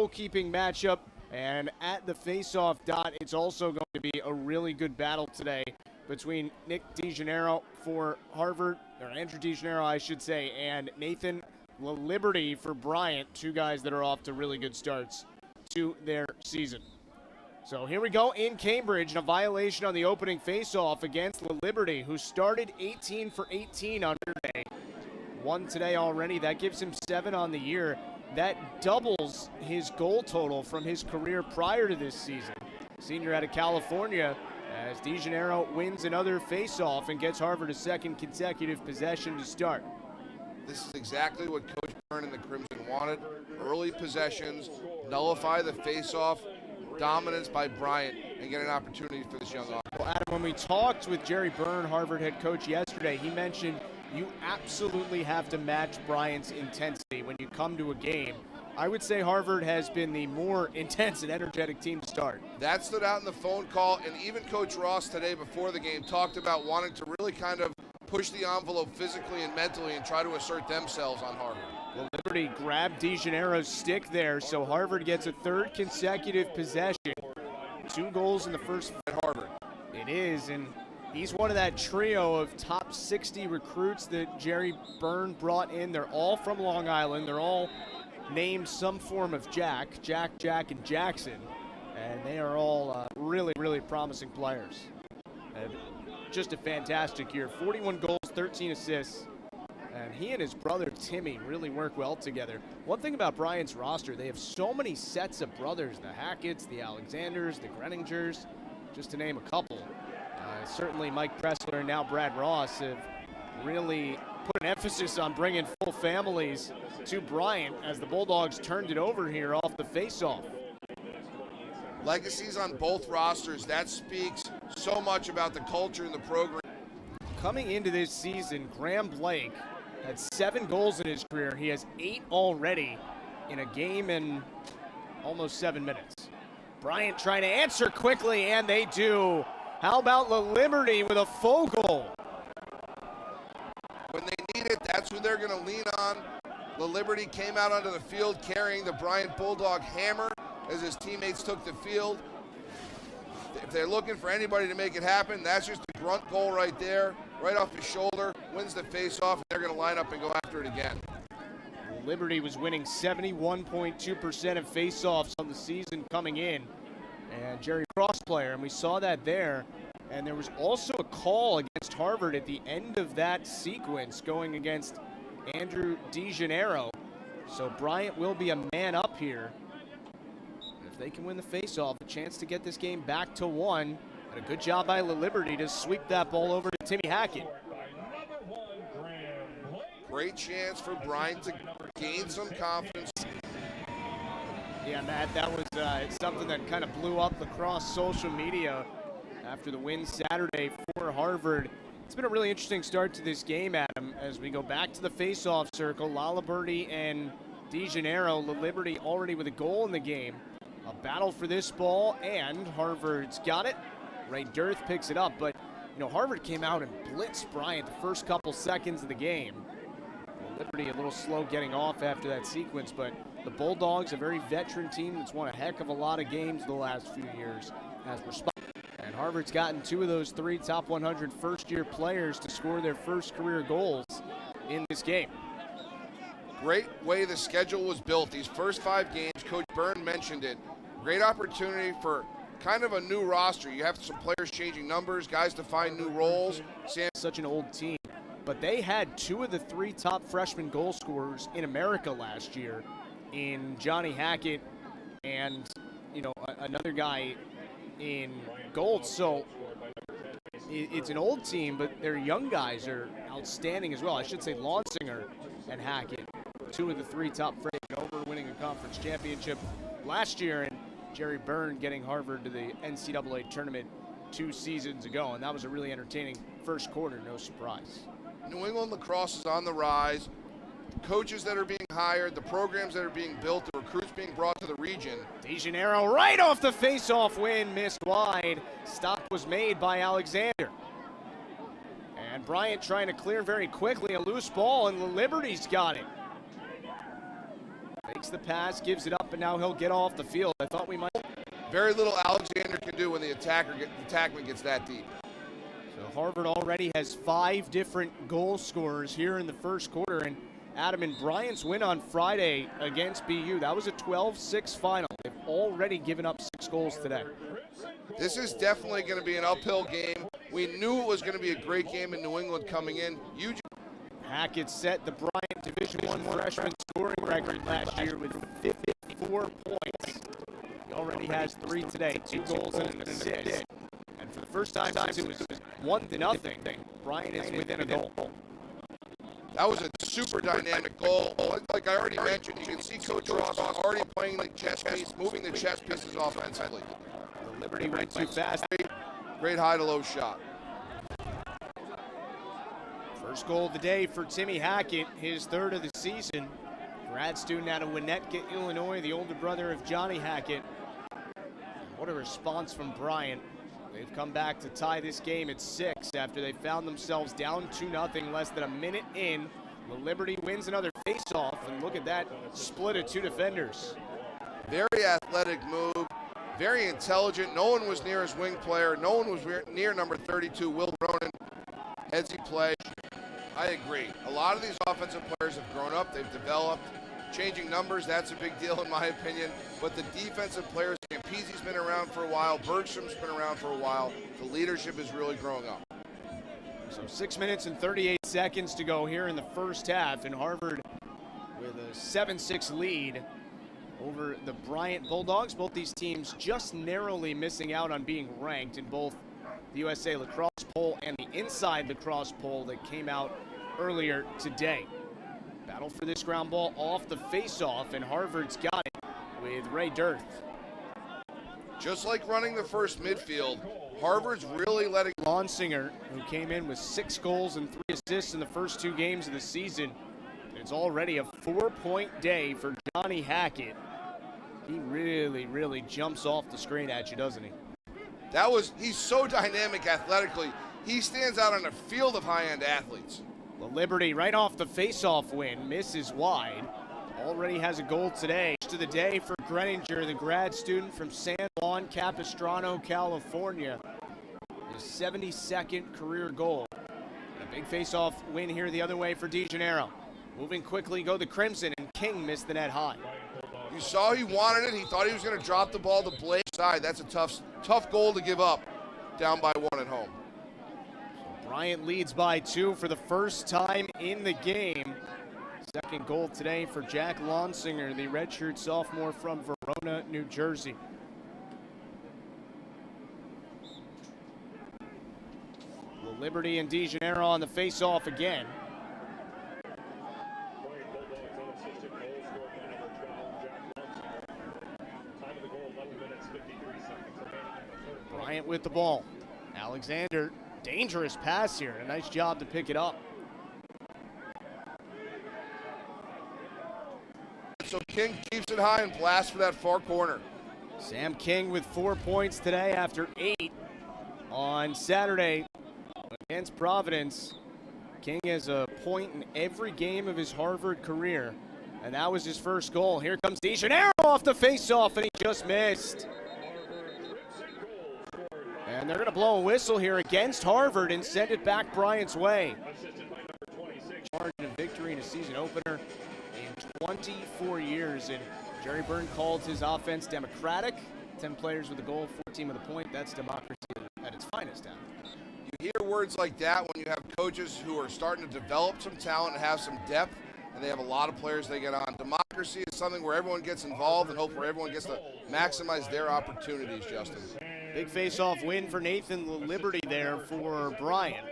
goalkeeping matchup. And at the face-off dot, it's also going to be a really good battle today between Nick DeGennaro for Harvard, or Andrew DeGennaro, I should say, and Nathan Laliberte for Bryant, two guys that are off to really good starts to their season. So here we go in Cambridge, and a violation on the opening face-off against Laliberte, who started 18 for 18 on Saturday. One today already. That gives him 7 on the year. That doubles his goal total from his career prior to this season. Senior out of California, as DeGennaro wins another face-off and gets Harvard a second consecutive possession to start. This is exactly what Coach Byrne and the Crimson wanted. Early possessions, nullify the face-off, dominance by Bryant, and get an opportunity for this young offense. Well, Adam, when we talked with Jerry Byrne, Harvard head coach, yesterday, he mentioned you absolutely have to match Bryant's intensity when you come to a game. I would say Harvard has been the more intense and energetic team to start. That stood out in the phone call, and even Coach Ross today before the game talked about wanting to really kind of push the envelope physically and mentally and try to assert themselves on Harvard. Well, Liberty grabbed DeGennaro's stick there, so Harvard gets a third consecutive possession. 2 goals in the first at Harvard. It is, and he's one of that trio of top 60 recruits that Jerry Byrne brought in. They're all from Long Island. They're all named some form of Jack, and Jackson. And they are all really, really promising players. And just a fantastic year. 41 goals, 13 assists. And he and his brother Timmy really work well together. One thing about Bryant's roster, they have so many sets of brothers. The Hackett's, the Alexanders, the Greningers, just to name a couple. Certainly Mike Pressler and now Brad Ross have really put an emphasis on bringing full families to Bryant as the Bulldogs turned it over here off the face-off. Legacies on both rosters, that speaks so much about the culture in the program. Coming into this season, Graham Blake had 7 goals in his career. He has 8 already in a game in almost 7 minutes. Bryant trying to answer quickly, and they do. How about Laliberte with a faux goal? When they need it, that's who they're going to lean on. Laliberte came out onto the field carrying the Bryant Bulldog hammer as his teammates took the field. If they're looking for anybody to make it happen, that's just a grunt goal right there, right off his shoulder, wins the face-off, and they're going to line up and go after it again. Liberty was winning 71.2% of face-offs on the season coming in. And Jerry Cross player, and we saw that there. And there was also a call against Harvard at the end of that sequence going against Andrew DeGennaro. So Bryant will be a man up here. And if they can win the face-off, a chance to get this game back to 1. And a good job by Laliberte to sweep that ball over to Timmy Hackett. Great chance for Bryant to gain some confidence. Yeah, Matt, that was something that kind of blew up across social media after the win Saturday for Harvard. It's been a really interesting start to this game, Adam, as we go back to the face-off circle. Laliberte and DeGennaro. Laliberte already with a goal in the game. A battle for this ball, and Harvard's got it. Ray Dirth picks it up, but you know, Harvard came out and blitzed Bryant the first couple seconds of the game. Liberty a little slow getting off after that sequence, but the Bulldogs, a very veteran team that's won a heck of a lot of games the last few years, has responded. And Harvard's gotten 2 of those 3 top 100 first-year players to score their first career goals in this game. Great way the schedule was built. These first 5 games, Coach Byrne mentioned it. Great opportunity for kind of a new roster. You have some players changing numbers, guys to find new roles. Such an old team. But they had 2 of the 3 top freshman goal scorers in America last year in Johnny Hackett and, you know, another guy in gold. So it's an old team, but their young guys are outstanding as well. I should say Lonsinger and Hackett, 2 of the 3 top freshman over, winning a conference championship last year, and Jerry Byrne getting Harvard to the NCAA tournament 2 seasons ago. And that was a really entertaining first quarter, no surprise. New England lacrosse is on the rise. The coaches that are being hired, the programs that are being built, the recruits being brought to the region. DeGennaro right off the face-off win, missed wide. Stop was made by Alexander. And Bryant trying to clear very quickly, a loose ball, and Liberty's got it. Fakes the pass, gives it up, and now he'll get off the field. I thought we might. Very little Alexander can do when the attackman gets that deep. So Harvard already has 5 different goal scorers here in the first quarter. And Adam, in Bryant's win on Friday against BU, that was a 12-6 final. They've already given up 6 goals today. This is definitely going to be an uphill game. We knew it was going to be a great game in New England coming in. Hackett set the Bryant Division I freshman scoring record last year with 54 points. He already has 3 today, 2 goals and an assist. And for the first time since it was 1-0, Bryant is within a goal. That was a super dynamic goal. Like I already mentioned, you can see Coach Ross already playing the chess piece, moving the chess pieces offensively. The Liberty went too fast. Great high-to-low shot. First goal of the day for Timmy Hackett, his 3rd of the season. Grad student out of Winnetka, Illinois, the older brother of Johnny Hackett. What a response from Bryant. They've come back to tie this game at 6 after they found themselves down 2-0 less than a minute in. The Liberty wins another face-off, and look at that split of 2 defenders. Very athletic move, very intelligent. No one was near his wing player. No one was near number 32, Will Ronan, as he played. I agree. A lot of these offensive players have grown up. They've developed. Changing numbers, that's a big deal in my opinion. But the defensive players, Campisi's been around for a while. Bergstrom's been around for a while. The leadership is really growing up. So 6 minutes and 38 seconds to go here in the first half. And Harvard with a 7-6 lead over the Bryant Bulldogs. Both these teams just narrowly missing out on being ranked in both the USA Lacrosse poll and the Inside Lacrosse poll that came out earlier today. Battle for this ground ball off the face-off, and Harvard's got it with Ray Dirth. Just like running the first midfield, Harvard's really letting Lonsinger, who came in with 6 goals and 3 assists in the first 2 games of the season. It's already a 4-point day for Johnny Hackett. He really jumps off the screen at you, doesn't he? He's so dynamic athletically. He stands out on a field of high-end athletes. The Liberty right off the face-off win, misses wide. Already has a goal today. To the day for Greninger, the grad student from San Juan Capistrano, California. His 72nd career goal. And a big face-off win here the other way for DeGennaro. Moving quickly, go the Crimson, and King missed the net high. You saw he wanted it. He thought he was going to drop the ball to Blake side. That's a tough goal to give up down by 1 at home. Bryant leads by 2 for the first time in the game. Second goal today for Jack Lonsinger, the redshirt sophomore from Verona, New Jersey. The Liberty and DeGennaro on the face-off again. Bryant with the ball. Alexander, dangerous pass here. A nice job to pick it up. So King keeps it high and blasts for that far corner. Sam King with 4 points today after 8 on Saturday against Providence. King has a point in every game of his Harvard career, and that was his first goal. Here comes DeGennaro off the face-off, and he just missed. And they're going to blow a whistle here against Harvard and send it back Bryant's way. Margin of victory in a season opener in 24 years, and Jerry Byrne called his offense democratic. 10 players with a goal, 14 with a point. That's democracy at its finest now. You hear words like that when you have coaches who are starting to develop some talent and have some depth, and they have a lot of players they get on. Democracy is something where everyone gets involved and hopefully everyone gets to maximize their opportunities, Justin. Big face-off win for Nathan Laliberte there for Bryant.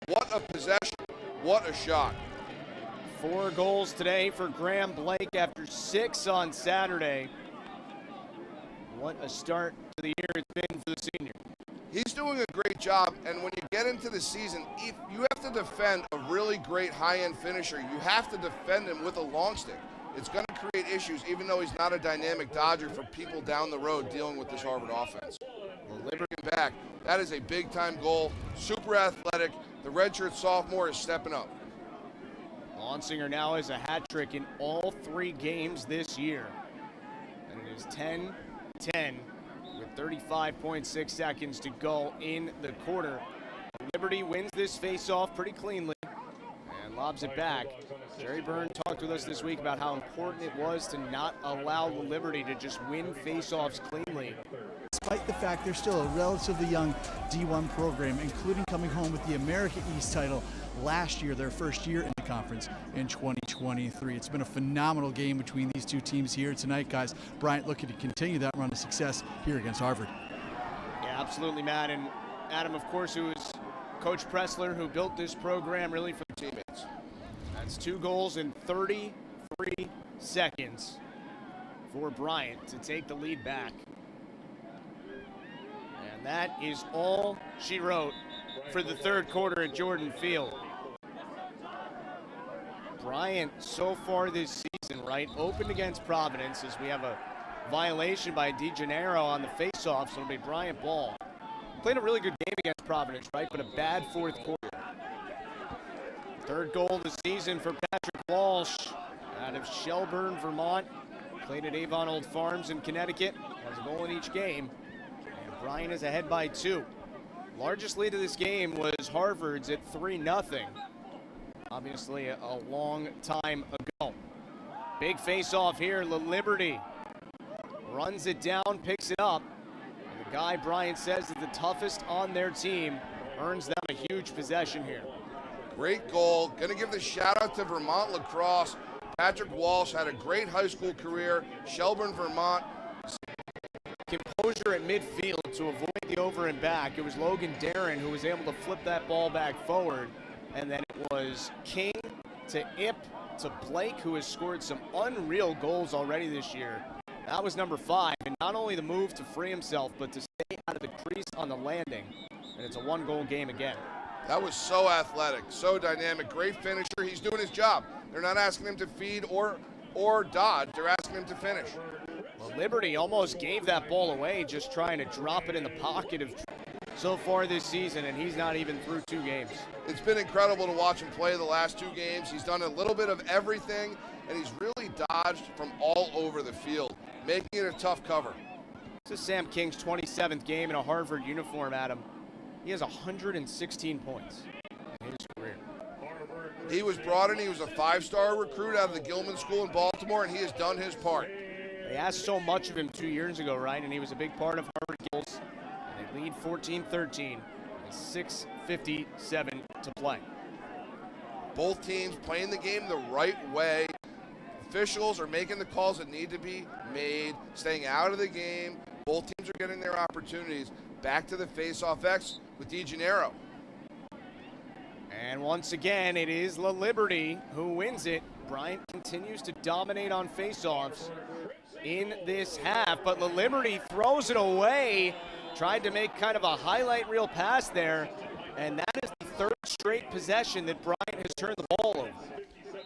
What a possession. What a shot. 4 goals today for Graham Blake after 6 on Saturday. What a start to the year it's been for the senior. He's doing a great job, and when you get into the season, if you have to defend a really great high-end finisher. You have to defend him with a long stick. It's going to create issues, even though he's not a dynamic dodger, for people down the road dealing with this Harvard offense. Liberty back. That is a big-time goal. Super athletic. The redshirt sophomore is stepping up. Monsinger now has a hat trick in all 3 games this year. And it is 10-10 with 35.6 seconds to go in the quarter. Liberty wins this face-off pretty cleanly and lobs it back. Jerry Byrne talked with us this week about how important it was to not allow Liberty to just win face-offs cleanly. Despite the fact they're still a relatively young D1 program, including coming home with the America East title last year, their first year in the conference in 2023. It's been a phenomenal game between these two teams here tonight, guys. Bryant looking to continue that run of success here against Harvard. Yeah, absolutely, Matt. And Adam, of course, who is Coach Pressler, who built this program really for the teammates. That's 2 goals in 33 seconds for Bryant to take the lead back. And that is all she wrote for the 3rd quarter at Jordan Field. Bryant so far this season, right, opened against Providence as we have a violation by DeGennaro on the face-off, so it'll be Bryant ball. Played a really good game against Providence, right, but a bad 4th quarter. 3rd goal of the season for Patrick Walsh out of Shelburne, Vermont. Played at Avon Old Farms in Connecticut. Has a goal in each game. And Bryant is ahead by 2. Largest lead of this game was Harvard's at 3-0. Obviously a long time ago. Big face-off here. Laliberte runs it down, picks it up. And the guy Bryant says is the toughest on their team earns them a huge possession here. Great goal. Going to give the shout out to Vermont Lacrosse. Patrick Walsh had a great high school career. Shelburne, Vermont. Composure at midfield to avoid the over and back. It was Logan Darren who was able to flip that ball back forward. And then it was King to Ip to Blake, who has scored some unreal goals already this year. That was number 5. And not only the move to free himself, but to stay out of the crease on the landing. And it's a 1-goal game again. That was so athletic, so dynamic, great finisher. He's doing his job. They're not asking him to feed or dodge. They're asking him to finish. Well, Liberty almost gave that ball away, just trying to drop it in the pocket of so far this season, and he's not even through 2 games. It's been incredible to watch him play the last 2 games. He's done a little bit of everything, and he's really dodged from all over the field, making it a tough cover. This is Sam King's 27th game in a Harvard uniform, Adam. He has 116 points in his career. He was brought in, he was a 5-star recruit out of the Gilman School in Baltimore, and he has done his part. They asked so much of him 2 years ago, right? And he was a big part of Harvard goals. And they lead 14-13. 6:57 to play. Both teams playing the game the right way. Officials are making the calls that need to be made, staying out of the game. Both teams are getting their opportunities. Back to the face-off X with DeGennaro. And once again, it is Laliberte who wins it. Bryant continues to dominate on face-offs in this half, but Laliberte throws it away. Tried to make kind of a highlight reel pass there, and that is the 3rd straight possession that Bryant has turned the ball over.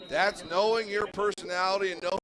That's knowing your personality and knowing